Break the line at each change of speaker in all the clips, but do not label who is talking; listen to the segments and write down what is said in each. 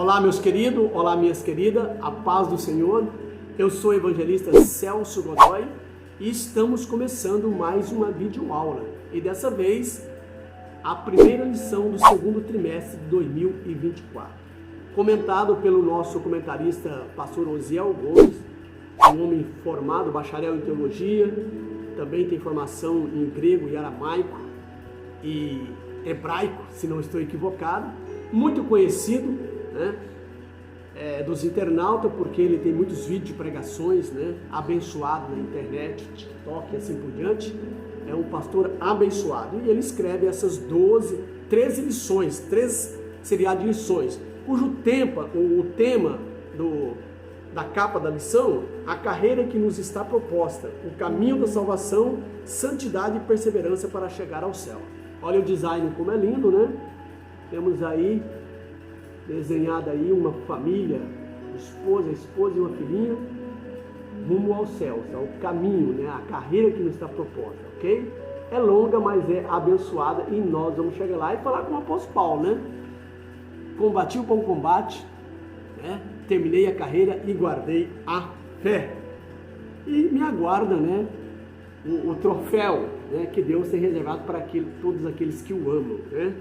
Olá, meus queridos, olá, minhas queridas, a paz do Senhor. Eu sou o evangelista Celso Godoy e estamos começando mais uma videoaula. E dessa vez, a primeira lição do segundo trimestre de 2024. Comentado pelo nosso comentarista, pastor Osiel Gomes, um homem formado, bacharel em teologia, também tem formação em grego e aramaico e hebraico, se não estou equivocado, muito conhecido, né, dos internautas, porque ele tem muitos vídeos de pregações, né, abençoado na internet, TikTok e assim por diante. É um pastor abençoado e ele escreve essas 13 lições, 3 seriados de lições, cujo o tema da capa da lição, a carreira que nos está proposta, o caminho da salvação, santidade e perseverança para chegar ao céu. Olha o design como é lindo, né? Temos aí desenhada aí uma família, esposa e uma filhinha, rumo ao céu, é o caminho, né? A carreira que nos está proposta, ok? É longa, mas é abençoada e nós vamos chegar lá e falar com o apóstolo Paulo, né? Combati o bom combate, né? Terminei a carreira e guardei a fé. E me aguarda, né? O troféu, né? Que Deus tem reservado para todos aqueles que o amam, né?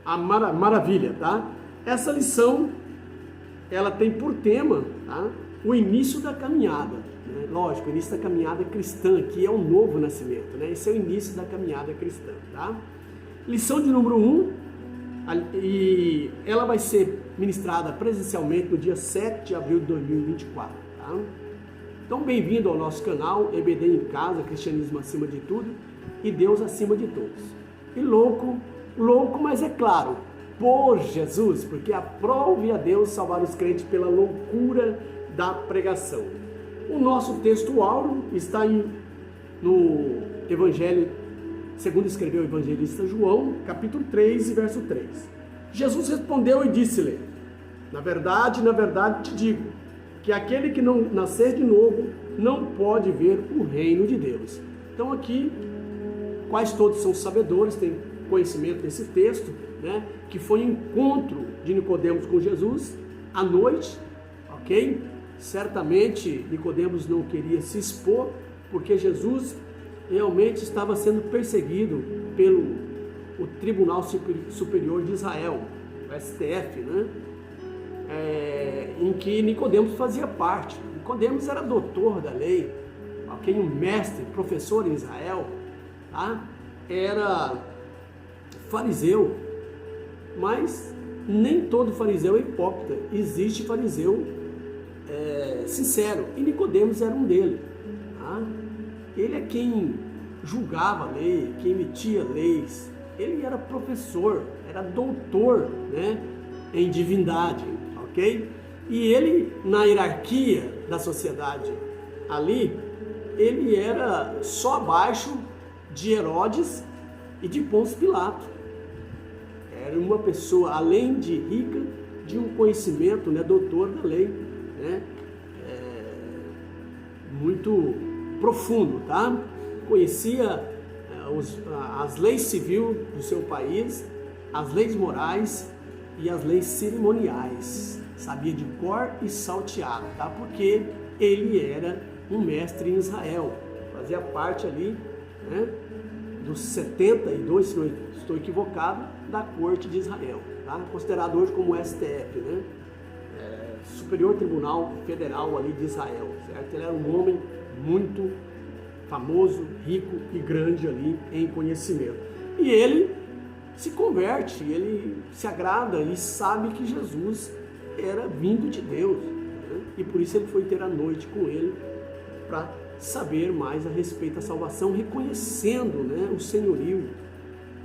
A maravilha, tá? Essa lição, ela tem por tema, tá, o início da caminhada, né? Lógico, o início da caminhada cristã, que é um novo nascimento, né? Esse é o início da caminhada cristã, tá? Lição de número 1, e ela vai ser ministrada presencialmente no dia 7 de abril de 2024, tá? Então, bem-vindo ao nosso canal, EBD em Casa, Cristianismo acima de tudo e Deus acima de todos. E louco, mas é claro, por Jesus, porque aprove a Deus salvar os crentes pela loucura da pregação. O nosso texto áureo está no Evangelho, segundo escreveu o evangelista João, capítulo 3, verso 3. Jesus respondeu e disse-lhe: na verdade te digo, que aquele que não nascer de novo não pode ver o reino de Deus. Então aqui, quase todos são sabedores, têm conhecimento desse texto, né, que foi um encontro de Nicodemos com Jesus à noite, ok? Certamente Nicodemos não queria se expor, porque Jesus realmente estava sendo perseguido pelo Tribunal Superior de Israel, o STF, né? Em que Nicodemos fazia parte. Nicodemos era doutor da lei, ok? Um mestre, professor em Israel, tá? Era fariseu, mas nem todo fariseu é hipócrita. Existe fariseu sincero, e Nicodemos era um dele, tá? Ele é quem julgava a lei, quem emitia leis. Ele era professor, era doutor, né, em divindade, ok? E ele, na hierarquia da sociedade ali, ele era só abaixo de Herodes e de Pôncio Pilato. Era uma pessoa, além de rica, de um conhecimento, né, doutor da lei, né, muito profundo, tá? Conhecia as leis civis do seu país, as leis morais e as leis cerimoniais. Sabia de cor e salteado, tá? Porque ele era um mestre em Israel, fazia parte ali, né, dos 72, se não estou equivocado, da corte de Israel, tá? Considerado hoje como STF, né? Superior Tribunal Federal ali de Israel, certo? Ele era um homem muito famoso, rico e grande ali em conhecimento. E ele se converte, ele se agrada e sabe que Jesus era vindo de Deus, né? E por isso ele foi ter a noite com ele para saber mais a respeito da salvação, reconhecendo, né, o senhorio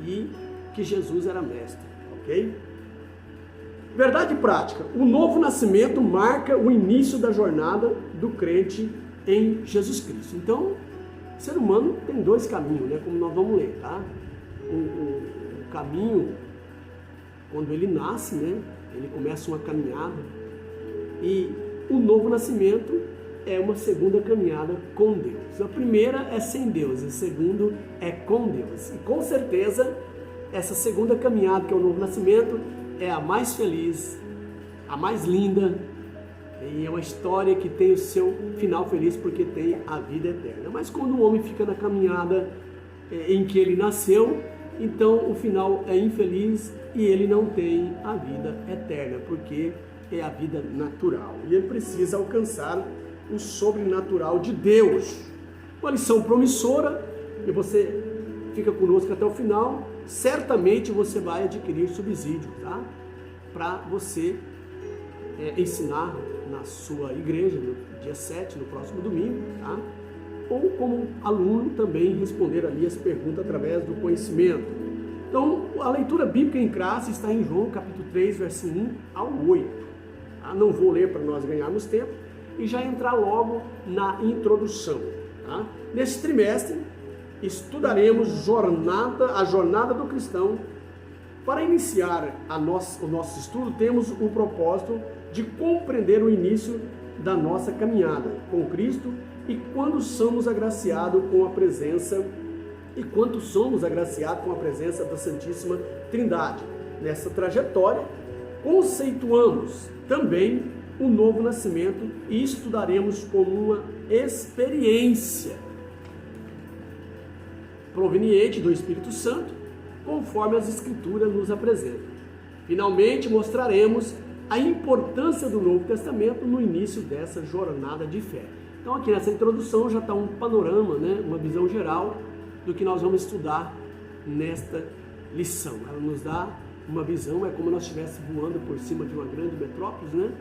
e que Jesus era mestre, ok? Verdade prática, o novo nascimento marca o início da jornada do crente em Jesus Cristo. Então, o ser humano tem 2 caminhos, né, como nós vamos ler, tá? O caminho, quando ele nasce, né, ele começa uma caminhada, e o novo nascimento é uma segunda caminhada com Deus. A primeira é sem Deus, a segunda é com Deus. E com certeza, essa segunda caminhada, que é o novo nascimento, é a mais feliz, a mais linda, e é uma história que tem o seu final feliz porque tem a vida eterna. Mas quando o homem fica na caminhada em que ele nasceu, então o final é infeliz e ele não tem a vida eterna, porque é a vida natural. E ele precisa alcançar o sobrenatural de Deus. Uma lição promissora, e você fica conosco até o final, certamente você vai adquirir subsídio, tá? Para você ensinar na sua igreja no dia 7, no próximo domingo, tá? Ou como aluno também responder ali as perguntas através do conhecimento. Então, a leitura bíblica em classe está em João capítulo 3, verso 1 ao 8. Tá? Não vou ler para nós ganharmos tempo e já entrar logo na introdução. Tá? Nesse trimestre, estudaremos a jornada do cristão. Para iniciar o nosso estudo, temos o propósito de compreender o início da nossa caminhada com Cristo e quando somos agraciados com a presença da Santíssima Trindade. Nessa trajetória, conceituamos também o novo nascimento e estudaremos como uma experiência proveniente do Espírito Santo, conforme as Escrituras nos apresentam. Finalmente, mostraremos a importância do Novo Testamento no início dessa jornada de fé. Então, aqui nessa introdução já está um panorama, né, uma visão geral do que nós vamos estudar nesta lição. Ela nos dá uma visão, é como nós estivéssemos voando por cima de uma grande metrópole, né,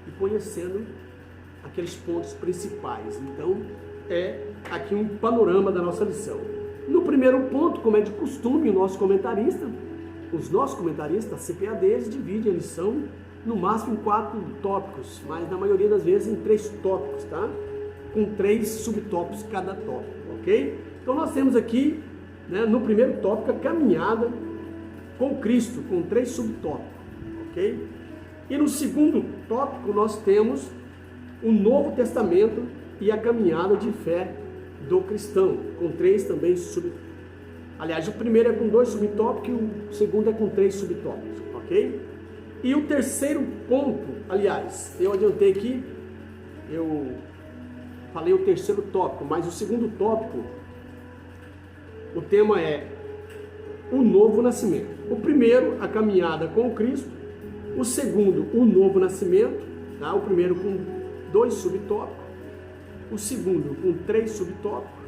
e conhecendo aqueles pontos principais. Então, é aqui um panorama da nossa lição. No primeiro ponto, como é de costume, os nossos comentaristas, a CPAD, eles dividem a lição no máximo em 4 tópicos, mas na maioria das vezes em 3 tópicos, tá? Com 3 subtópicos cada tópico, ok? Então nós temos aqui, né, no primeiro tópico, a caminhada com Cristo, com 3 subtópicos, ok? E no segundo tópico nós temos o Novo Testamento e a caminhada de fé do cristão, com 3 também subtópicos. Aliás, o primeiro é com 2 subtópicos e o segundo é com 3 subtópicos, ok? E o terceiro ponto, aliás, eu adiantei aqui, eu falei o terceiro tópico, mas o segundo tópico, o tema é o novo nascimento. O primeiro, a caminhada com Cristo. O segundo, o novo nascimento. Tá? O primeiro com 2 subtópicos. O segundo com 3 subtópicos.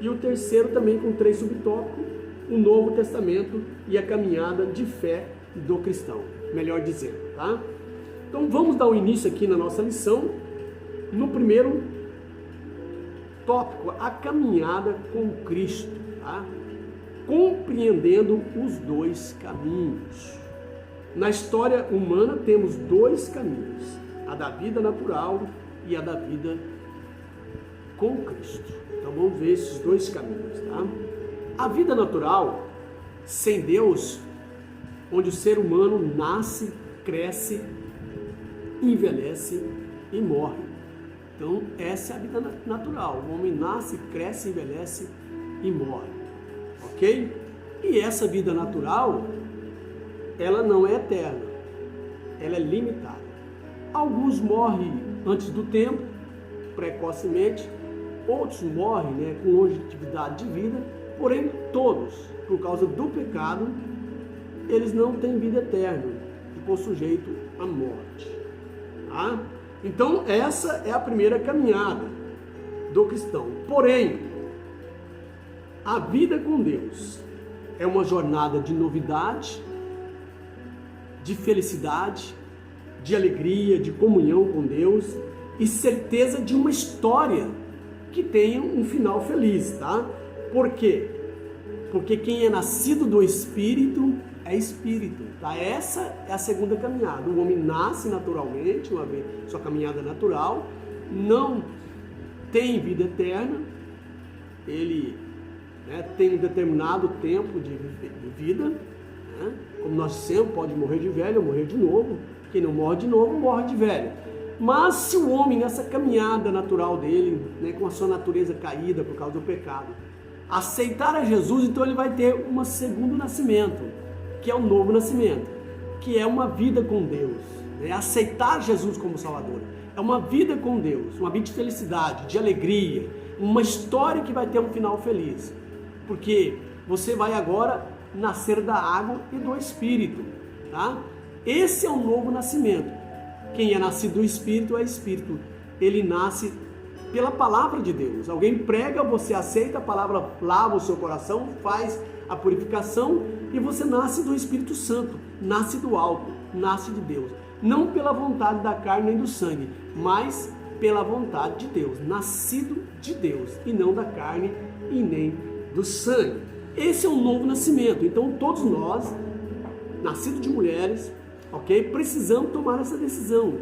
E o terceiro também com 3 subtópicos. O Novo Testamento e a caminhada de fé do cristão. Melhor dizendo. Tá? Então vamos dar o início aqui na nossa lição. No primeiro tópico, a caminhada com Cristo. Tá? Compreendendo os 2 caminhos. Na história humana temos 2 caminhos, a da vida natural e a da vida com Cristo. Então vamos ver esses 2 caminhos, tá? A vida natural, sem Deus, onde o ser humano nasce, cresce, envelhece e morre. Então essa é a vida natural, o homem nasce, cresce, envelhece e morre, ok? E essa vida natural, ela não é eterna, ela é limitada. Alguns morrem antes do tempo, precocemente, outros morrem, né, com longevidade de vida, porém todos, por causa do pecado, eles não têm vida eterna, ficou sujeito à morte. Tá? Então essa é a primeira caminhada do cristão. Porém, a vida com Deus é uma jornada de novidade, de felicidade, de alegria, de comunhão com Deus e certeza de uma história que tenha um final feliz, tá? Por quê? Porque quem é nascido do Espírito é Espírito, tá? Essa é a segunda caminhada. O homem nasce naturalmente, uma vez sua caminhada natural, não tem vida eterna, ele tem um determinado tempo de vida, né? Como nós sempre pode morrer de velho ou morrer de novo. Quem não morre de novo, morre de velho. Mas se o homem, nessa caminhada natural dele, né, com a sua natureza caída por causa do pecado, aceitar a Jesus, então ele vai ter um segundo nascimento, que é o novo nascimento, que é uma vida com Deus, é aceitar Jesus como Salvador. É uma vida com Deus, uma vida de felicidade, de alegria, uma história que vai ter um final feliz. Porque você vai agora nascer da água e do Espírito, tá? Esse é o novo nascimento. Quem é nascido do Espírito é Espírito. Ele nasce pela palavra de Deus. Alguém prega, você aceita a palavra, lava o seu coração, faz a purificação e você nasce do Espírito Santo, nasce do alto, nasce de Deus. Não pela vontade da carne nem do sangue, mas pela vontade de Deus, nascido de Deus e não da carne e nem do sangue. Esse é o novo nascimento. Então todos nós, nascidos de mulheres, ok, precisamos tomar essa decisão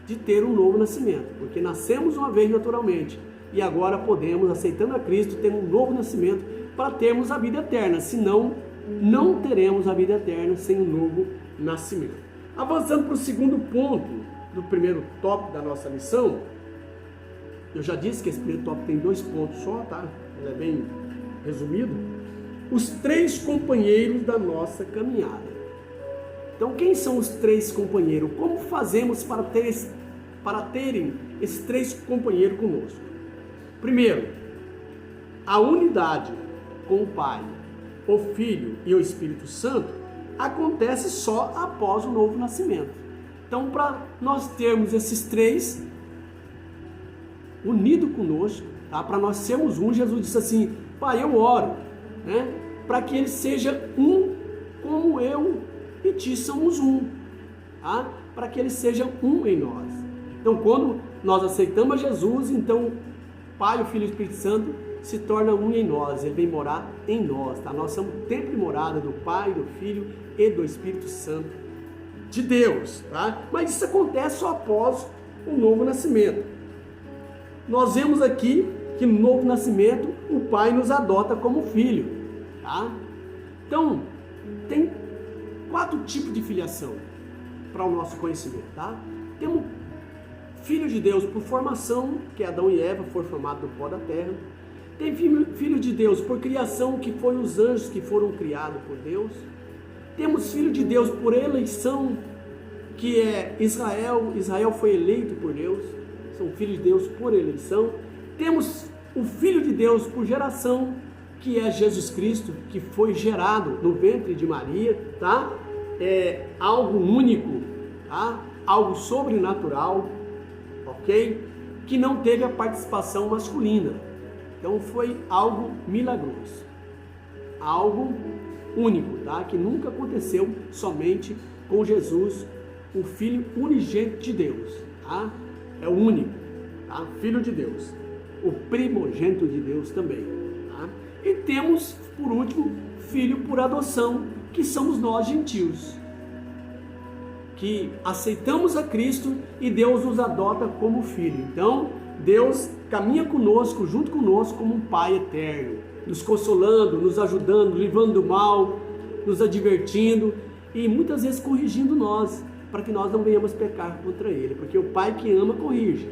de ter um novo nascimento, porque nascemos uma vez naturalmente e agora podemos, aceitando a Cristo, ter um novo nascimento para termos a vida eterna. Senão, não teremos a vida eterna sem um novo nascimento. Avançando para o segundo ponto do primeiro tópico da nossa lição, eu já disse que esse primeiro tópico tem 2 pontos só, tá? Ele é bem resumido. Os 3 companheiros da nossa caminhada. Então, quem são os 3 companheiros? Como fazemos para terem esses 3 companheiros conosco? Primeiro, a unidade com o Pai, o Filho e o Espírito Santo acontece só após o novo nascimento. Então, para nós termos esses 3 unidos conosco, tá? Para nós sermos um, Jesus disse assim: Pai, eu oro, né? Para que ele seja um como eu e ti somos um, tá? Para que ele seja um em nós. Então, quando nós aceitamos Jesus, então Pai, o Filho e o Espírito Santo se torna um em nós, ele vem morar em nós, tá? Nós somos templo e morada do Pai, do Filho e do Espírito Santo de Deus, tá? Mas isso acontece só após o novo nascimento. Nós vemos aqui que no novo nascimento o Pai nos adota como filho, tá? Então, tem 4 tipos de filiação para o nosso conhecimento, tá? Temos filho de Deus por formação, que Adão e Eva foram formados do pó da terra. Tem filho de Deus por criação, que foi os anjos que foram criados por Deus. Temos filho de Deus por eleição, que é Israel. Israel foi eleito por Deus, são filhos de Deus por eleição. Temos o filho de Deus por geração, que é Jesus Cristo, que foi gerado no ventre de Maria, tá? É algo único, tá? Algo sobrenatural, ok? Que não teve a participação masculina. Então foi algo milagroso, algo único, tá? Que nunca aconteceu somente com Jesus, o Filho unigênito de Deus, tá? É o único, tá? Filho de Deus, o primogênito de Deus também, tá? E temos, por último, filho por adoção, que somos nós gentios, que aceitamos a Cristo e Deus nos adota como filho. Então, Deus caminha conosco, junto conosco, como um Pai eterno, nos consolando, nos ajudando, livrando do mal, nos advertindo e muitas vezes corrigindo nós, para que nós não venhamos pecar contra Ele, porque o Pai que ama corrige.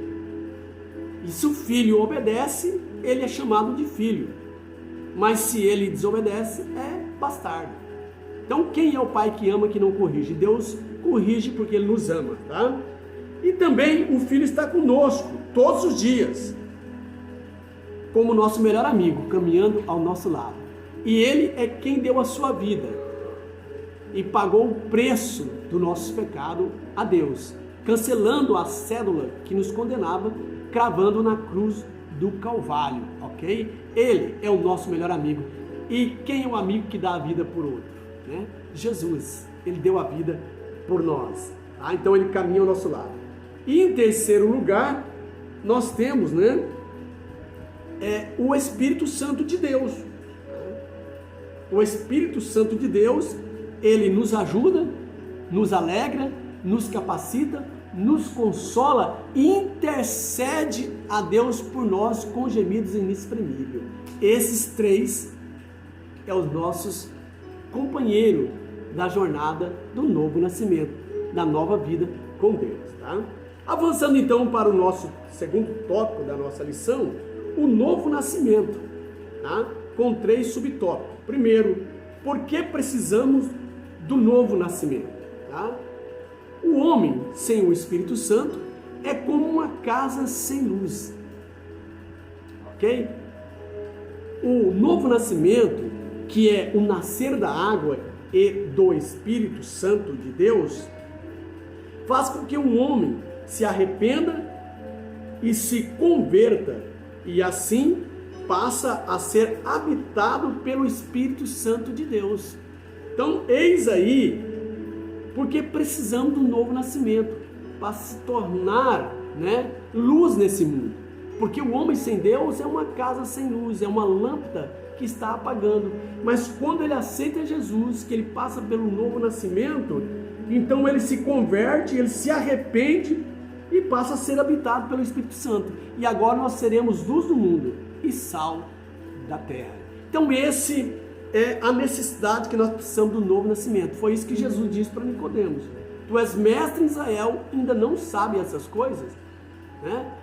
E se o filho obedece, ele é chamado de filho, mas se ele desobedece, é bastardo. Então, quem é o Pai que ama, que não corrige? Deus corrige porque Ele nos ama, tá? E também o Filho está conosco todos os dias, como nosso melhor amigo, caminhando ao nosso lado. E Ele é quem deu a sua vida e pagou o preço do nosso pecado a Deus, cancelando a cédula que nos condenava, cravando na cruz do Calvário, ok? Ele é o nosso melhor amigo. E quem é o amigo que dá a vida por outro? Né? Jesus, Ele deu a vida por nós, tá? Então Ele caminha ao nosso lado. E em terceiro lugar, nós temos, né, o Espírito Santo de Deus. O Espírito Santo de Deus, Ele nos ajuda, nos alegra, nos capacita, nos consola e intercede a Deus por nós com gemidos inexprimíveis. Esses 3 é os nossos companheiros da jornada do novo nascimento, da nova vida com Deus, tá? Avançando então para o nosso segundo tópico da nossa lição, o novo nascimento, tá? Com 3 subtópicos. Primeiro, por que precisamos do novo nascimento, tá? O homem sem o Espírito Santo é como uma casa sem luz. Ok? O novo nascimento, que é o nascer da água e do Espírito Santo de Deus, faz com que um homem se arrependa e se converta, e assim passa a ser habitado pelo Espírito Santo de Deus. Então, eis aí, porque precisamos do novo nascimento, para se tornar, luz nesse mundo. Porque o homem sem Deus é uma casa sem luz, é uma lâmpada que está apagando. Mas quando ele aceita Jesus, que ele passa pelo novo nascimento, então ele se converte, ele se arrepende e passa a ser habitado pelo Espírito Santo. E agora nós seremos luz do mundo e sal da terra. Então esse é a necessidade que nós precisamos do novo nascimento. Foi isso que Jesus disse para Nicodemos. Tu és mestre em Israel, ainda não sabe essas coisas?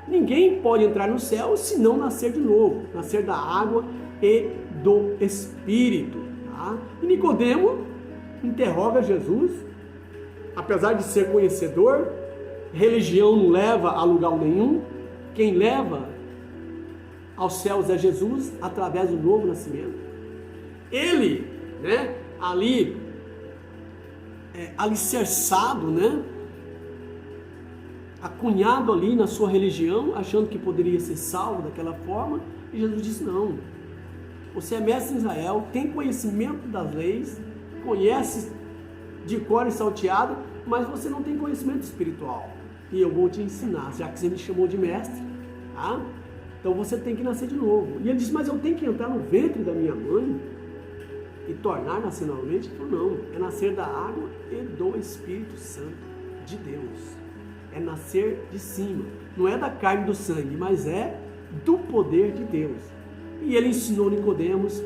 Ninguém pode entrar no céu se não nascer de novo, nascer da água e do Espírito. Tá? E Nicodemo interroga Jesus, apesar de ser conhecedor, religião não leva a lugar nenhum, quem leva aos céus é Jesus através do novo nascimento. Ele, ali, alicerçado, acunhado ali na sua religião, achando que poderia ser salvo daquela forma, e Jesus disse: não, você é mestre em Israel, tem conhecimento das leis, conhece de cor e salteado, mas você não tem conhecimento espiritual, e eu vou te ensinar, já que você me chamou de mestre, tá? Então você tem que nascer de novo. E ele disse: mas eu tenho que entrar no ventre da minha mãe e tornar nascer novamente? Ele falou: não, é nascer da água e do Espírito Santo de Deus. É nascer de cima, não é da carne e do sangue, mas é do poder de Deus. E ele ensinou Nicodemos,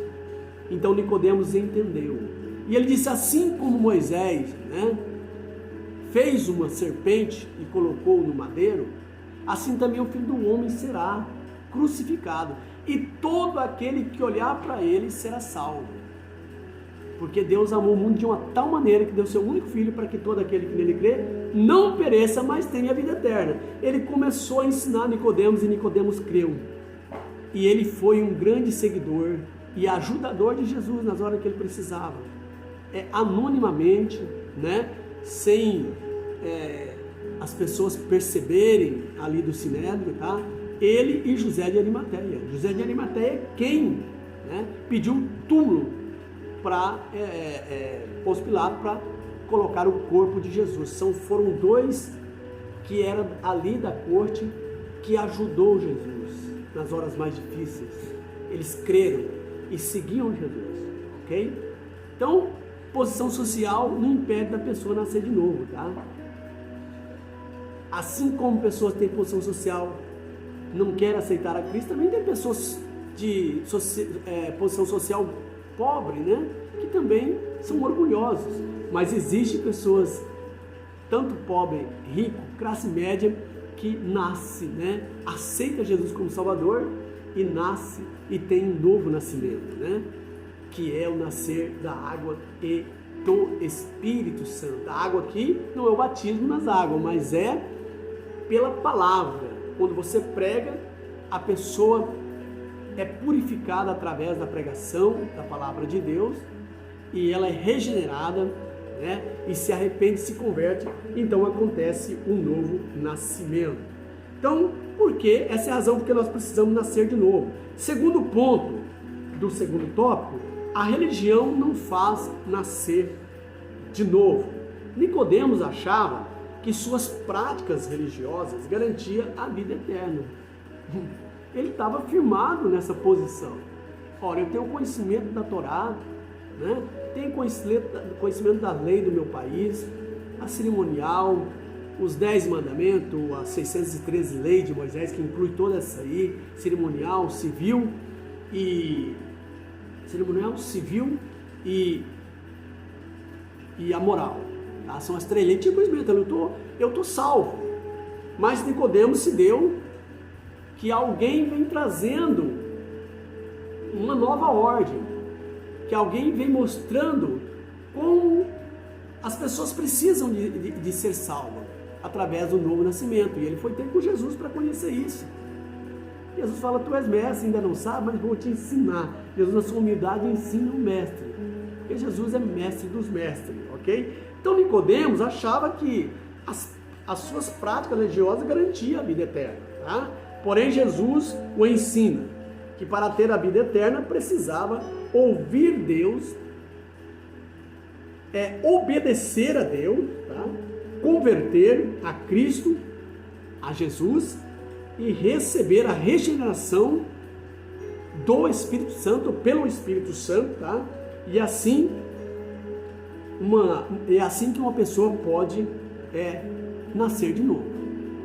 então Nicodemos entendeu. E ele disse: assim como Moisés, fez uma serpente e colocou no madeiro, assim também o Filho do Homem será crucificado, e todo aquele que olhar para ele será salvo. Porque Deus amou o mundo de uma tal maneira que deu seu único Filho para que todo aquele que nele crê não pereça, mas tenha a vida eterna. Ele começou a ensinar Nicodemos e Nicodemos creu. E ele foi um grande seguidor e ajudador de Jesus nas horas que ele precisava. Anonimamente, sem as pessoas perceberem ali do Sinédrio, tá? Ele e José de Arimateia. José de Arimateia é quem pediu um túmulo para Pôncio Pilatos para colocar o corpo de Jesus. Foram dois que eram ali da corte que ajudou Jesus nas horas mais difíceis. Eles creram e seguiam Jesus, ok? Então, posição social não impede da pessoa nascer de novo, tá? Assim como pessoas têm posição social, não querem aceitar a Cristo, também tem pessoas de posição social pobre, que também são orgulhosos. Mas existem pessoas, tanto pobre, rico, classe média, que nasce, aceita Jesus como Salvador e nasce e tem um novo nascimento, que é o nascer da água e do Espírito Santo. A água aqui não é o batismo nas águas, mas é pela palavra. Quando você prega, a pessoa é purificada através da pregação da palavra de Deus e ela é regenerada, e se arrepende, se converte, então acontece um novo nascimento. Então, por quê? Essa é a razão porque nós precisamos nascer de novo. Segundo ponto do segundo tópico, a religião não faz nascer de novo. Nicodemos achava que suas práticas religiosas garantiam a vida eterna. Ele estava firmado nessa posição. Ora, eu tenho conhecimento da Torá, tenho conhecimento da lei do meu país, a cerimonial, os 10 mandamentos, as 613 leis de Moisés, que inclui toda essa aí, cerimonial, civil e a moral. Tá? São as 3 leis. Tinha conhecimento, eu estou salvo. Mas Nicodemos se deu que alguém vem trazendo uma nova ordem, que alguém vem mostrando como as pessoas precisam de ser salvas através do novo nascimento. E ele foi ter com Jesus para conhecer isso. Jesus fala, tu és mestre, ainda não sabe, mas vou te ensinar. Jesus, na sua humildade, ensina o mestre. Porque Jesus é mestre dos mestres, ok? Então Nicodemos achava que as suas práticas religiosas garantiam a vida eterna, tá? Porém Jesus o ensina que para ter a vida eterna precisava ouvir Deus, obedecer a Deus, tá? Converter a Cristo, a Jesus, e receber a regeneração do Espírito Santo, pelo Espírito Santo, tá? E assim que uma pessoa pode nascer de novo.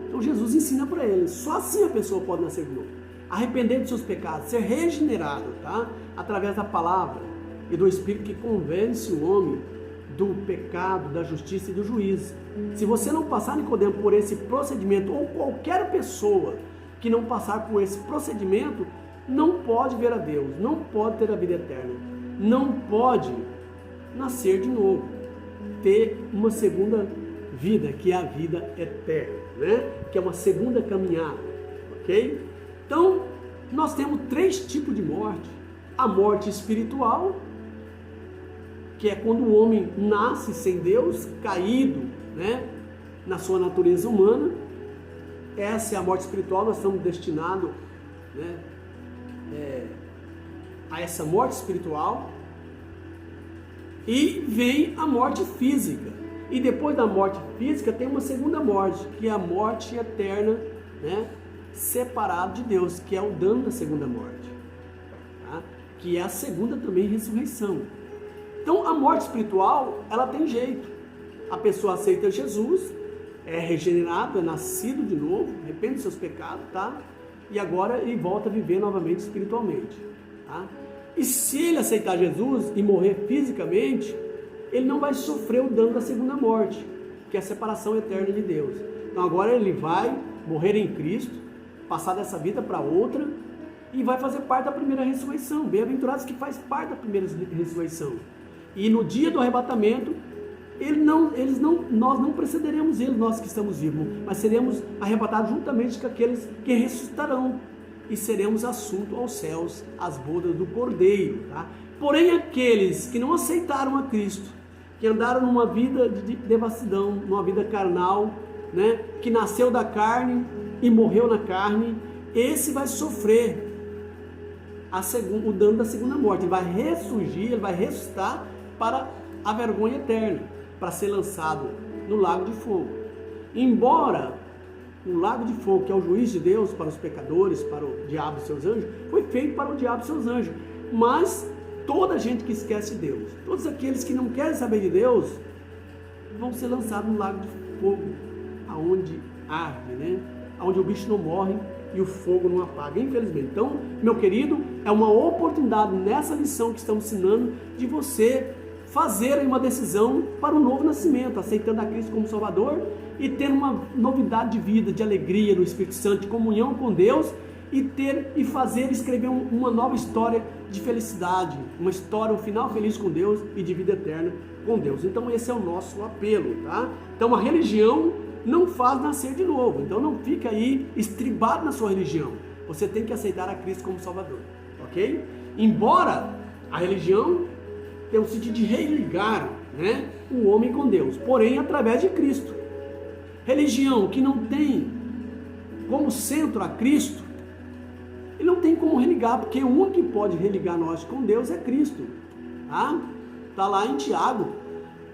Então Jesus ensina para ele, só assim a pessoa pode nascer de novo. Arrepender dos seus pecados, ser regenerado, tá? Através da palavra e do Espírito que convence o homem do pecado, da justiça e do juízo. Se você não passar, Nicodemo, por esse procedimento, ou qualquer pessoa que não passar por esse procedimento, não pode ver a Deus, não pode ter a vida eterna, não pode nascer de novo, ter uma segunda vida, que é a vida eterna, né? Que é uma segunda caminhada, ok? Então, nós temos 3 tipos de morte. A morte espiritual, que é quando o homem nasce sem Deus, caído, né, na sua natureza humana. Essa é a morte espiritual, nós estamos destinados, né, a essa morte espiritual. E vem a morte física. E depois da morte física tem uma segunda morte, que é a morte eterna, né, separado de Deus, que é o dano da segunda morte, tá? Que é a segunda também ressurreição. Então a morte espiritual, ela tem jeito. A pessoa aceita Jesus, é regenerado, é nascido de novo, arrepende dos seus pecados, tá? E agora ele volta a viver novamente espiritualmente, tá? E se ele aceitar Jesus e morrer fisicamente, ele não vai sofrer o dano da segunda morte, que é a separação eterna de Deus. Então agora ele vai morrer em Cristo, passar dessa vida para outra, e vai fazer parte da primeira ressurreição. Bem-aventurados que faz parte da primeira ressurreição. E no dia do arrebatamento, nós não precederemos eles, nós que estamos vivos, mas seremos arrebatados juntamente com aqueles que ressuscitarão, e seremos assuntos aos céus, às bodas do Cordeiro, tá? Porém, aqueles que não aceitaram a Cristo, que andaram numa vida de devassidão, numa vida carnal, né, que nasceu da carne e morreu na carne, esse vai sofrer o dano da segunda morte. Ele vai ressurgir, ele vai ressuscitar para a vergonha eterna, para ser lançado no lago de fogo. Embora o lago de fogo, que é o juiz de Deus para os pecadores, para o diabo e seus anjos, foi feito para o diabo e seus anjos, mas toda a gente que esquece Deus, todos aqueles que não querem saber de Deus, vão ser lançados no lago de fogo, aonde arde, né? Onde o bicho não morre e o fogo não apaga, infelizmente. Então, meu querido, é uma oportunidade nessa lição que estamos ensinando de você fazer uma decisão para um novo nascimento, aceitando a Cristo como Salvador e ter uma novidade de vida, de alegria no Espírito Santo, de comunhão com Deus, e escrever uma nova história de felicidade, uma história, um final feliz com Deus e de vida eterna com Deus. Então esse é o nosso apelo, tá? Então a religião não faz nascer de novo, então não fica aí estribado na sua religião. Você tem que aceitar a Cristo como Salvador, ok? Embora a religião tenha um sentido de religar, né, o homem com Deus, porém através de Cristo. Religião que não tem como centro a Cristo, ele não tem como religar, porque o único que pode religar nós com Deus é Cristo. Tá? Tá lá em Tiago,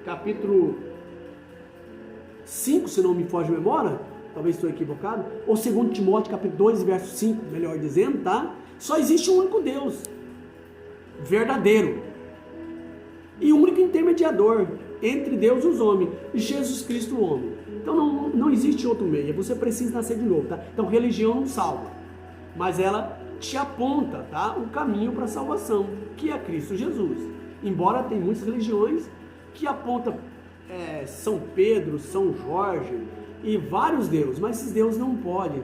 capítulo 5, se não me foge a memória, talvez estou equivocado, ou 2 Timóteo, capítulo 2, verso 5, melhor dizendo, tá? Só existe um único Deus, verdadeiro, e o único intermediador entre Deus e os homens, Jesus Cristo o homem. Então não existe outro meio, você precisa nascer de novo, tá? Então religião não salva, mas ela te aponta, tá, o caminho para a salvação, que é Cristo Jesus. Embora tem muitas religiões que apontam São Pedro, São Jorge e vários deuses, mas esses deuses não podem,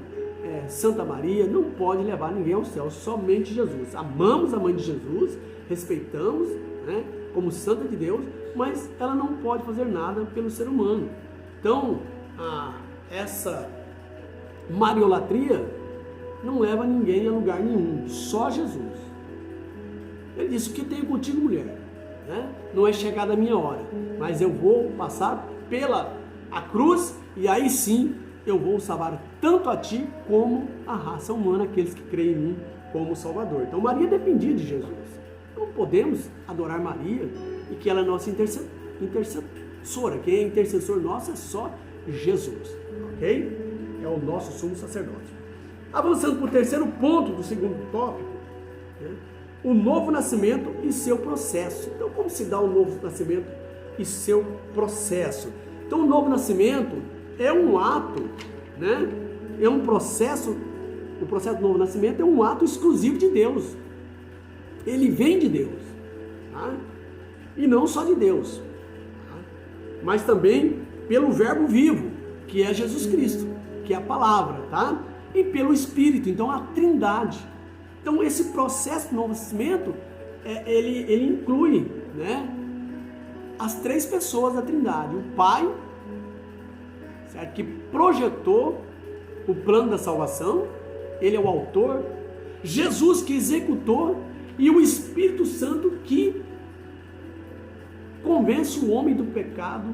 Santa Maria não pode levar ninguém ao céu, somente Jesus. Amamos a mãe de Jesus, respeitamos, né, como santa de Deus, mas ela não pode fazer nada pelo ser humano. Então, essa mariolatria não leva ninguém a lugar nenhum, só Jesus. Ele disse: o que tenho contigo, mulher? Não é chegada a minha hora, mas eu vou passar pela a cruz, e aí sim eu vou salvar tanto a ti como a raça humana, aqueles que creem em mim como Salvador. Então Maria dependia de Jesus. Não podemos adorar Maria e que ela é nossa intercessora. Quem é intercessor nosso é só Jesus, ok? É o nosso sumo sacerdote. Avançando para o terceiro ponto do segundo tópico, o novo nascimento e seu processo. Então, como se dá o novo nascimento e seu processo? Então, o novo nascimento é um ato, é um processo. O processo do novo nascimento é um ato exclusivo de Deus. Ele vem de Deus, tá? E não só de Deus, tá? Mas também pelo Verbo vivo, que é Jesus Cristo, que é a palavra, tá? E pelo Espírito, então a Trindade. Então esse processo do novo nascimento, ele inclui, as três pessoas da Trindade: o Pai, certo? Que projetou o plano da salvação, ele é o autor, Jesus que executou, e o Espírito Santo que convence o homem do pecado,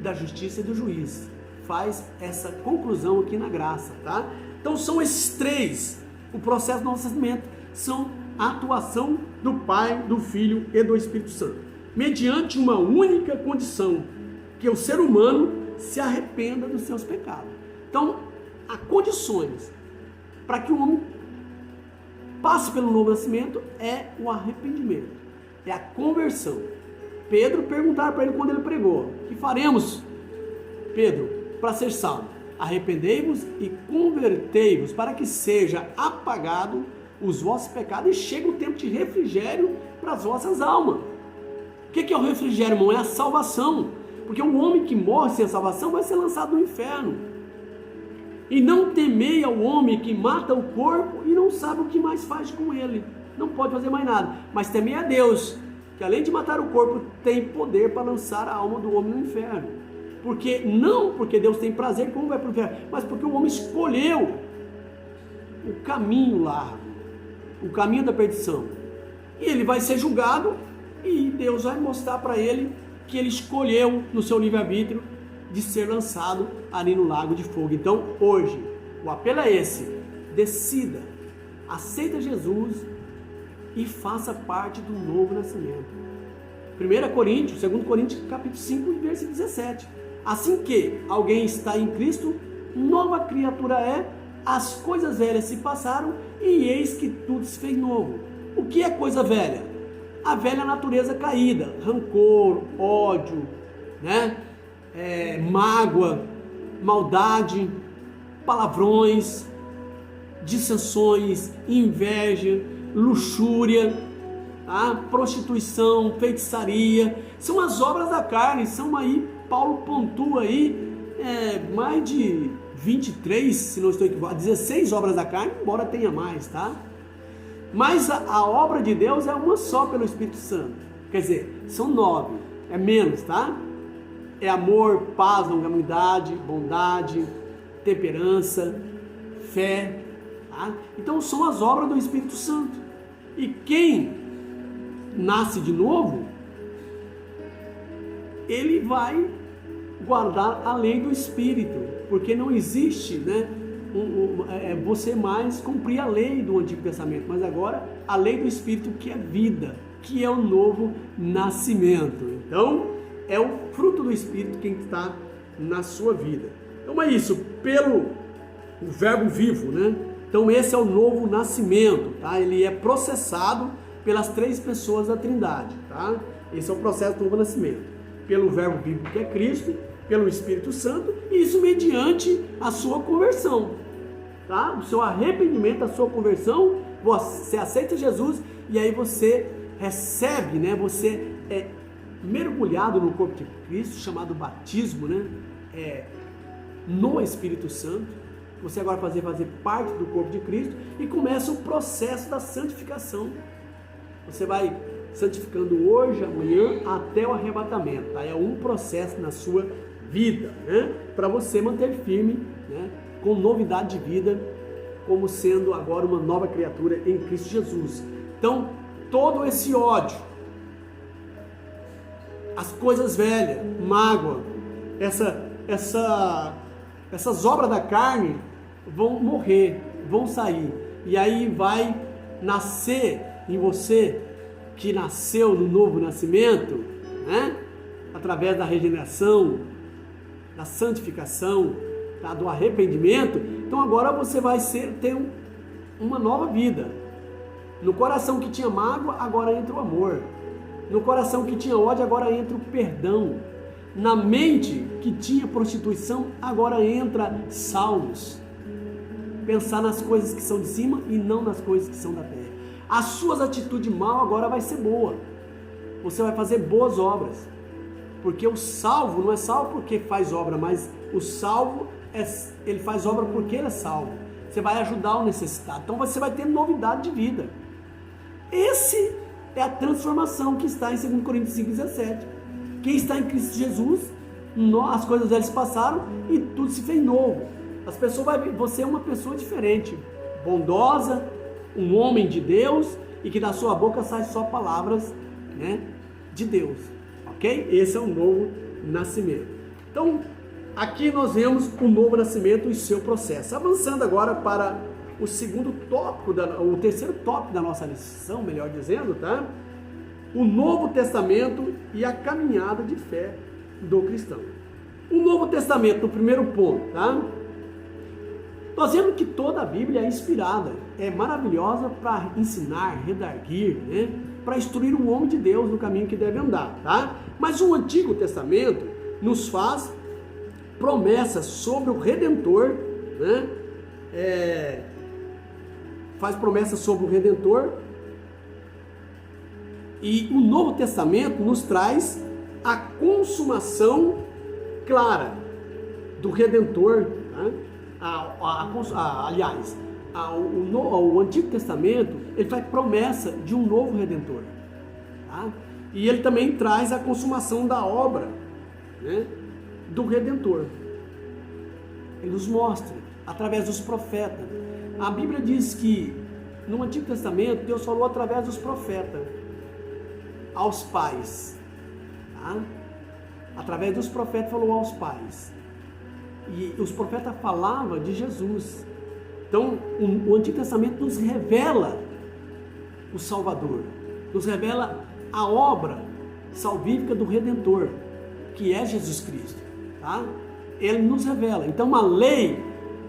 da justiça e do juízo. Faz essa conclusão aqui na graça, tá? Então são esses três, o processo do novo nascimento, são a atuação do Pai, do Filho e do Espírito Santo, mediante uma única condição: que o ser humano se arrependa dos seus pecados. Então, há condições para que o homem passe pelo novo nascimento, é o arrependimento, é a conversão. Pedro perguntaram para ele quando ele pregou: que faremos, Pedro, para ser salvo? Arrependei-vos e convertei-vos, para que seja apagado os vossos pecados e chegue o tempo de refrigério para as vossas almas. O que é o refrigério, irmão? É a salvação. Porque um homem que morre sem a salvação vai ser lançado no inferno. E não temei ao homem que mata o corpo e não sabe o que mais faz com ele. Não pode fazer mais nada. Mas temei a Deus, que além de matar o corpo, tem poder para lançar a alma do homem no inferno. Não porque Deus tem prazer como vai para o inferno, mas porque o homem escolheu o caminho largo, o caminho da perdição. E ele vai ser julgado, e Deus vai mostrar para ele que ele escolheu no seu livre-arbítrio de ser lançado ali no lago de fogo. Então, hoje, o apelo é esse: decida, aceita Jesus e faça parte do novo nascimento. 2 Coríntios, capítulo 5, versículo 17. Assim que alguém está em Cristo, nova criatura é, as coisas velhas se passaram e eis que tudo se fez novo. O que é coisa velha? A velha natureza caída: rancor, ódio, mágoa, maldade, palavrões, dissensões, inveja, luxúria, prostituição, feitiçaria. São as obras da carne. São aí, Paulo pontua aí mais de 23, se não estou equivocado, 16 obras da carne, embora tenha mais, tá? Mas a obra de Deus é uma só pelo Espírito Santo. Quer dizer, são 9, é menos, tá? É amor, paz, longanimidade, bondade, temperança, fé, tá? Então são as obras do Espírito Santo. E quem nasce de novo, ele vai guardar a lei do Espírito, porque não existe, você mais cumprir a lei do Antigo Testamento, mas agora a lei do Espírito, que é vida, que é o novo nascimento. Então, é o fruto do Espírito quem está na sua vida. Então é isso, pelo Verbo vivo, Então esse é o novo nascimento, tá? Ele é processado pelas três pessoas da Trindade, tá? Esse é o processo do novo nascimento. Pelo Verbo vivo, que é Cristo, pelo Espírito Santo, e isso mediante a sua conversão, tá? O seu arrependimento, a sua conversão, você aceita Jesus e aí você recebe, você é mergulhado no corpo de Cristo, chamado batismo, no Espírito Santo. Você agora fazer parte do corpo de Cristo e começa o processo da santificação. Você vai santificando hoje, amanhã, até o arrebatamento. Tá? É um processo na sua vida, né? Para você manter firme, né? Com novidade de vida, como sendo agora uma nova criatura em Cristo Jesus. Então, todo esse ódio, as coisas velhas, mágoa, essas obras da carne vão morrer, vão sair. E aí vai nascer em você, que nasceu no novo nascimento, né? Através da regeneração, da santificação, tá? Do arrependimento. Então agora você vai ter uma nova vida. No coração que tinha mágoa, agora entra o amor. No coração que tinha ódio, agora entra o perdão. Na mente que tinha prostituição, agora entra salmos. Pensar nas coisas que são de cima e não nas coisas que são da terra. As suas atitudes mal agora vai ser boa. Você vai fazer boas obras. Porque o salvo não é salvo porque faz obra, mas o salvo, ele faz obra porque ele é salvo. Você vai ajudar o necessitado. Então você vai ter novidade de vida. Esse é a transformação que está em 2 Coríntios 5,17. Quem está em Cristo Jesus, as coisas velhas passaram e tudo se fez novo. As pessoas vão ver, você é uma pessoa diferente, bondosa, um homem de Deus, e que da sua boca saem só palavras, né, de Deus, ok? Esse é o novo nascimento. Então, aqui nós vemos o novo nascimento e seu processo. Avançando agora para o terceiro tópico da nossa lição, melhor dizendo, tá? O Novo Testamento e a caminhada de fé do cristão. O Novo Testamento, no primeiro ponto, tá? Nós vemos que toda a Bíblia é inspirada, é maravilhosa para ensinar, redarguir, né? Para instruir o homem de Deus no caminho que deve andar, tá? Mas o Antigo Testamento nos faz promessas sobre o Redentor, né? Faz promessas sobre o Redentor, e o Novo Testamento nos traz a consumação clara do Redentor, tá? O Antigo Testamento, ele faz promessa de um novo Redentor, tá? E ele também traz a consumação da obra, né, do Redentor. Ele nos mostra através dos profetas. A Bíblia diz que no Antigo Testamento Deus falou através dos profetas aos pais, tá? Através dos profetas falou aos pais. E os profetas falavam de Jesus. Então, o Antigo Testamento nos revela o Salvador, nos revela a obra salvífica do Redentor, que é Jesus Cristo, tá? Ele nos revela. Então, a lei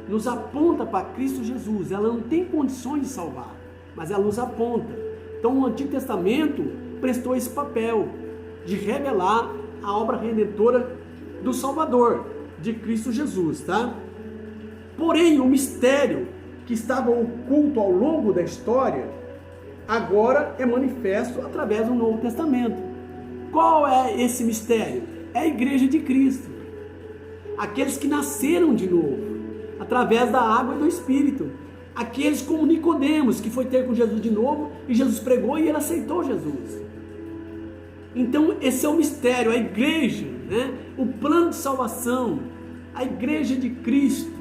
nos aponta para Cristo Jesus. Ela não tem condições de salvar, mas ela nos aponta. Então, o Antigo Testamento prestou esse papel de revelar a obra redentora do Salvador, de Cristo Jesus, tá? Porém, o mistério que estava oculto ao longo da história, agora é manifesto através do Novo Testamento. Qual é esse mistério? É a Igreja de Cristo. Aqueles que nasceram de novo, através da água e do Espírito. Aqueles como Nicodemos, que foi ter com Jesus de novo, e Jesus pregou e ele aceitou Jesus. Então, esse é o mistério, a igreja, né? O plano de salvação, a igreja de Cristo,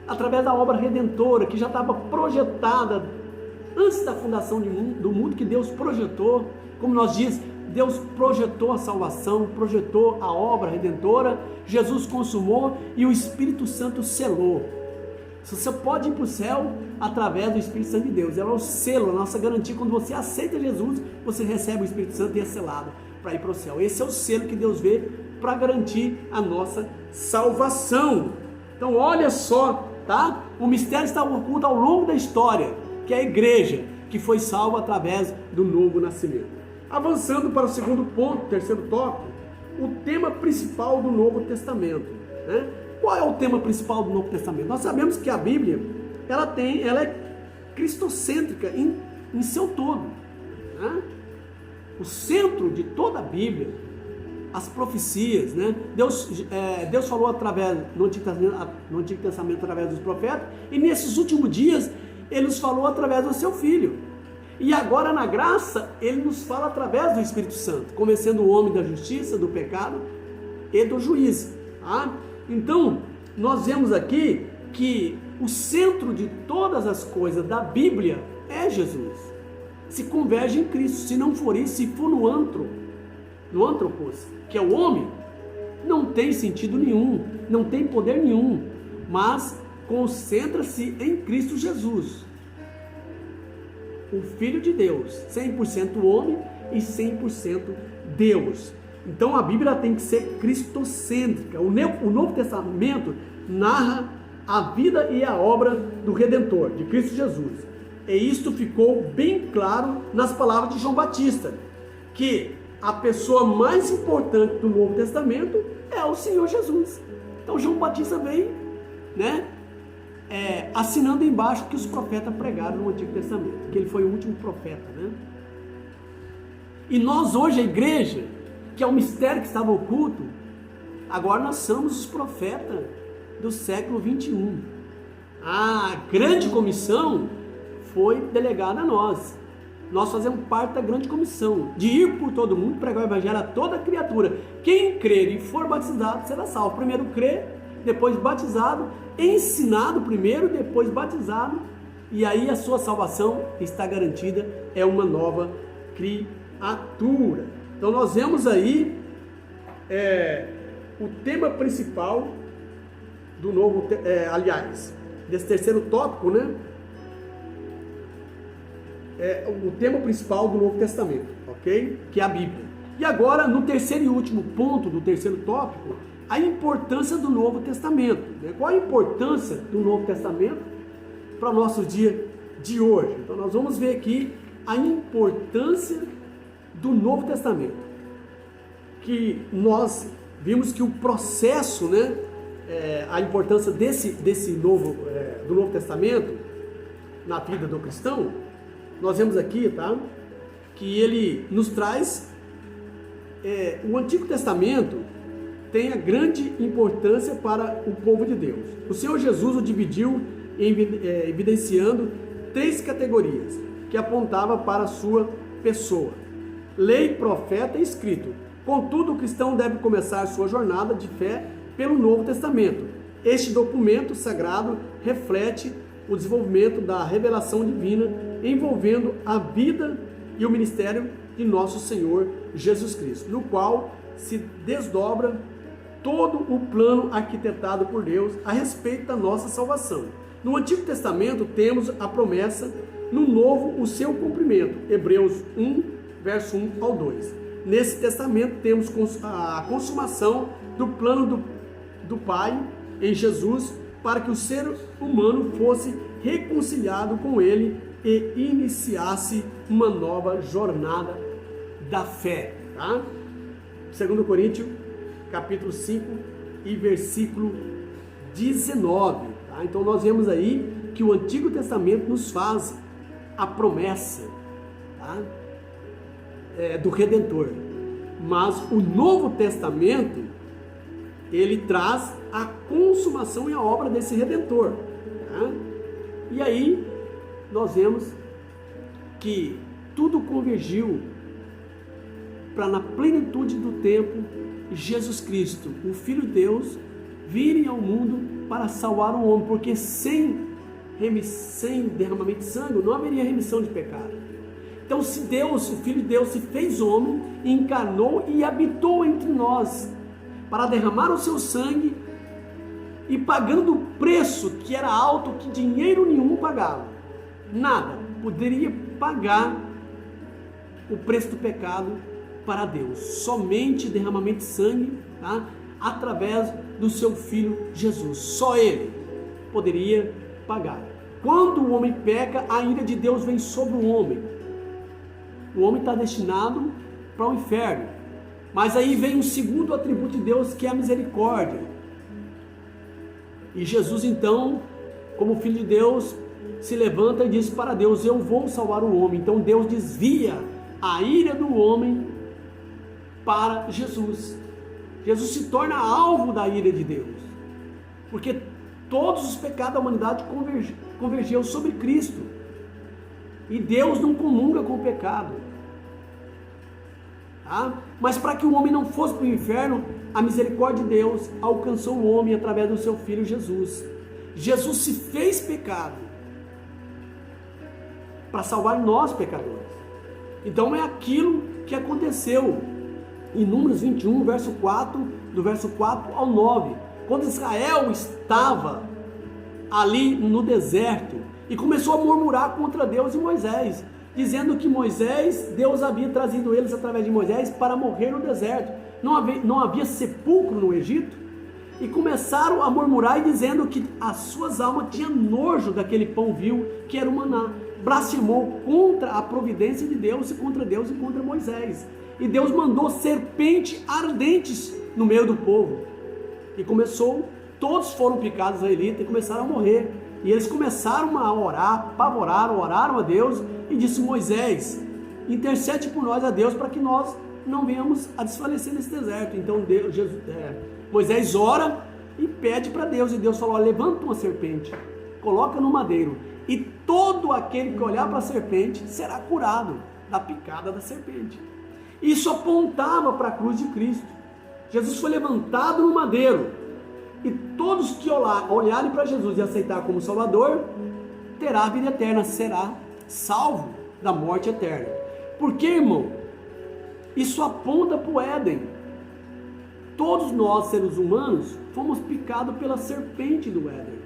através da obra redentora, que já estava projetada antes da fundação do mundo, que Deus projetou. Como nós dizemos, Deus projetou a salvação, projetou a obra redentora, Jesus consumou e o Espírito Santo selou. Você pode ir para o céu através do Espírito Santo de Deus. Ela é o selo, a nossa garantia. Quando você aceita Jesus, você recebe o Espírito Santo e é selado para ir para o céu. Esse é o selo que Deus vê para garantir a nossa salvação. Então olha só, tá? O mistério está oculto ao longo da história, que é a igreja, que foi salva através do novo nascimento. Avançando para o segundo ponto, terceiro tópico, o tema principal do Novo Testamento, né? Qual é o tema principal do Novo Testamento? Nós sabemos que a Bíblia, ela é cristocêntrica em seu todo, né? O centro de toda a Bíblia, as profecias, né? Deus falou no Antigo Testamento através dos profetas, e nesses últimos dias Ele nos falou através do seu Filho. E agora na graça, ele nos fala através do Espírito Santo, convencendo o homem da justiça, do pecado e do juízo. Tá? Então, nós vemos aqui que o centro de todas as coisas da Bíblia é Jesus. Se converge em Cristo. Se não for isso, se for no antropos, que é o homem, não tem sentido nenhum, não tem poder nenhum, mas concentra-se em Cristo Jesus, o Filho de Deus, 100% homem e 100% Deus. Então a Bíblia tem que ser cristocêntrica. O Novo Testamento narra a vida e a obra do Redentor, de Cristo Jesus. E isto ficou bem claro nas palavras de João Batista, que a pessoa mais importante do Novo Testamento é o Senhor Jesus. Então João Batista veio, assinando embaixo que os profetas pregaram no Antigo Testamento, que ele foi o último profeta, E nós hoje, a igreja, que é o mistério que estava oculto, agora nós somos os profetas do século 21. A grande comissão foi delegada a nós. Nós fazemos parte da grande comissão, de ir por todo mundo, pregar o evangelho a toda criatura. Quem crer e for batizado será salvo. Primeiro crer, depois batizado, ensinado primeiro, depois batizado, e aí a sua salvação está garantida, é uma nova criatura. Então nós vemos aí o tema principal do novo, desse terceiro tópico, o tema principal do Novo Testamento, ok? Que é a Bíblia. E agora, no terceiro e último ponto do terceiro tópico, a importância do Novo Testamento. Qual a importância do Novo Testamento para o nosso dia de hoje? Então nós vamos ver aqui a importância do Novo Testamento. Que nós vimos que o processo, a importância do Novo Testamento na vida do cristão, nós vemos aqui, que ele nos traz, o Antigo Testamento tem a grande importância para o povo de Deus. O Senhor Jesus o dividiu, evidenciando 3 categorias, que apontava para a sua pessoa: lei, profeta e escrito. Contudo, o cristão deve começar sua jornada de fé pelo Novo Testamento. Este documento sagrado reflete o desenvolvimento da revelação divina envolvendo a vida e o ministério de nosso Senhor Jesus Cristo, no qual se desdobra todo o plano arquitetado por Deus a respeito da nossa salvação. No Antigo Testamento temos a promessa, no Novo o seu cumprimento, Hebreus 1, verso 1 ao 2. Nesse testamento temos a consumação do plano do Pai em Jesus, para que o ser humano fosse reconciliado com Ele e iniciasse uma nova jornada da fé. 2 Coríntios, capítulo 5 e versículo 19. Então nós vemos aí que o Antigo Testamento nos faz a promessa do Redentor. Mas o Novo Testamento, ele traz a consumação e a obra desse Redentor. E aí nós vemos que tudo convergiu para, na plenitude do tempo, Jesus Cristo, o Filho de Deus, virem ao mundo para salvar o homem, porque sem derramamento de sangue não haveria remissão de pecado. Então, se Deus, o Filho de Deus, se fez homem, encarnou e habitou entre nós para derramar o seu sangue, e pagando o preço que era alto, que dinheiro nenhum pagava, nada poderia pagar o preço do pecado para Deus, somente derramamento de sangue, através do seu Filho Jesus, só Ele poderia pagar. Quando o homem peca, a ira de Deus vem sobre o homem está destinado para o inferno, mas aí vem o segundo atributo de Deus, que é a misericórdia. E Jesus, então, como Filho de Deus, se levanta e diz para Deus: eu vou salvar o homem. Então Deus desvia a ira do homem para Jesus. Jesus se torna alvo da ira de Deus, porque todos os pecados da humanidade convergiam sobre Cristo. E Deus não comunga com o pecado. Tá? Mas para que o homem não fosse para o inferno, a misericórdia de Deus alcançou o homem através do seu Filho Jesus. Jesus se fez pecado para salvar nós pecadores. Então é aquilo que aconteceu em Números 21, verso 4, do verso 4 ao 9. Quando Israel estava ali no deserto e começou a murmurar contra Deus e Moisés, dizendo que Deus havia trazido eles através de Moisés para morrer no deserto. Não havia sepulcro no Egito. E começaram a murmurar e dizendo que as suas almas tinham nojo daquele pão vil que era o maná. Blasfemou contra a providência de Deus e contra Moisés. E Deus mandou serpentes ardentes no meio do povo. E todos foram picados israelitas e começaram a morrer. E eles começaram a orar, oraram a Deus e disse: Moisés, intercede por nós a Deus para que nós não venhamos a desfalecer nesse deserto. Então Moisés ora e pede para Deus, e Deus falou: levanta uma serpente, coloca no madeiro, e todo aquele que olhar para a serpente será curado da picada da serpente. Isso apontava para a cruz de Cristo. Jesus foi levantado no madeiro, e todos que olharem para Jesus e aceitar como Salvador, terá a vida eterna, será salvo da morte eterna. Porque, irmão, isso aponta para o Éden. Todos nós, seres humanos, fomos picados pela serpente do Éden.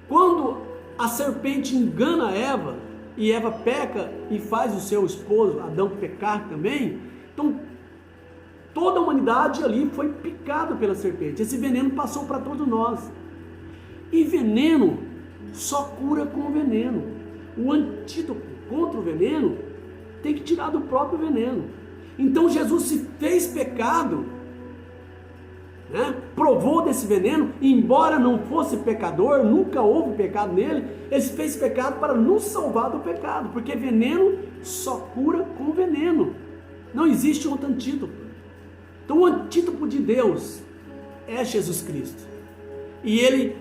Quando a serpente engana Eva, e Eva peca e faz o seu esposo Adão pecar também, então toda a humanidade ali foi picada pela serpente. Esse veneno passou para todos nós. E veneno só cura com veneno. O antídoto contra o veneno tem que tirar do próprio veneno. Então Jesus se fez pecado, provou desse veneno, embora não fosse pecador, nunca houve pecado nele, ele se fez pecado para nos salvar do pecado, porque veneno só cura com veneno, não existe outro antídoto. Então o antídoto de Deus é Jesus Cristo, e ele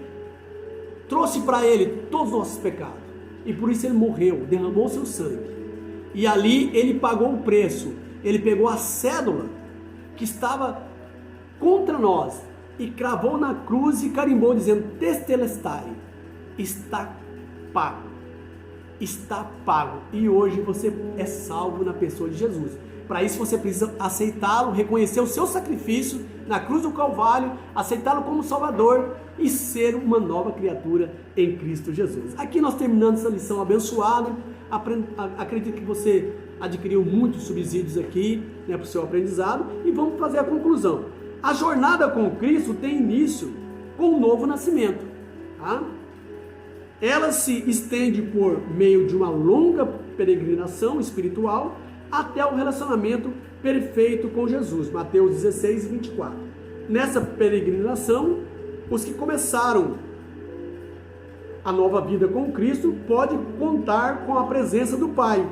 trouxe para ele todos os nossos pecados, e por isso ele morreu, derramou seu sangue, e ali ele pagou o preço. Ele pegou a cédula que estava contra nós e cravou na cruz e carimbou, dizendo: Tetelestai, está pago, está pago. E hoje você é salvo na pessoa de Jesus. Para isso você precisa aceitá-lo, reconhecer o seu sacrifício na cruz do Calvário, aceitá-lo como Salvador e ser uma nova criatura em Cristo Jesus. Aqui nós terminamos essa lição abençoada. Acredito que você adquiriu muitos subsídios aqui, para o seu aprendizado, e vamos fazer a conclusão. A jornada com Cristo tem início com o novo nascimento, tá? Ela se estende por meio de uma longa peregrinação espiritual até o relacionamento perfeito com Jesus, Mateus 16, 24. Nessa peregrinação, os que começaram a nova vida com Cristo podem contar com a presença do Pai,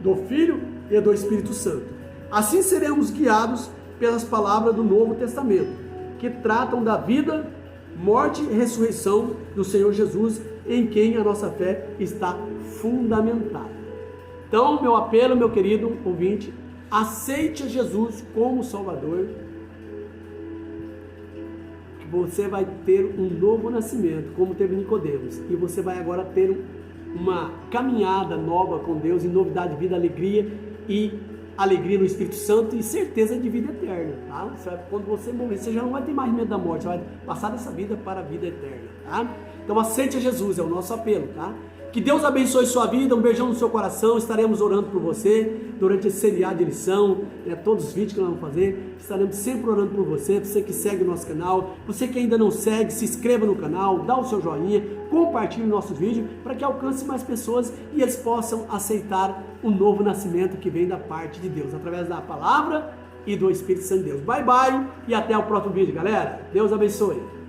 do Filho e do Espírito Santo. Assim seremos guiados pelas palavras do Novo Testamento, que tratam da vida, morte e ressurreição do Senhor Jesus, em quem a nossa fé está fundamentada. Então, meu apelo, meu querido ouvinte, aceite Jesus como Salvador, que você vai ter um novo nascimento, como teve Nicodemos, e você vai agora ter uma caminhada nova com Deus, em novidade de vida, alegria no Espírito Santo e certeza de vida eterna, tá? Quando você morrer, você já não vai ter mais medo da morte, você vai passar dessa vida para a vida eterna, tá? Então aceite Jesus, é o nosso apelo, tá? Que Deus abençoe sua vida, um beijão no seu coração. Estaremos orando por você durante esse seriado de lição, todos os vídeos que nós vamos fazer, estaremos sempre orando por você. Você que segue o nosso canal, você que ainda não segue, se inscreva no canal, dá o seu joinha, compartilhe o nosso vídeo para que alcance mais pessoas e eles possam aceitar o novo nascimento que vem da parte de Deus, através da palavra e do Espírito Santo de Deus. Bye bye e até o próximo vídeo, galera. Deus abençoe.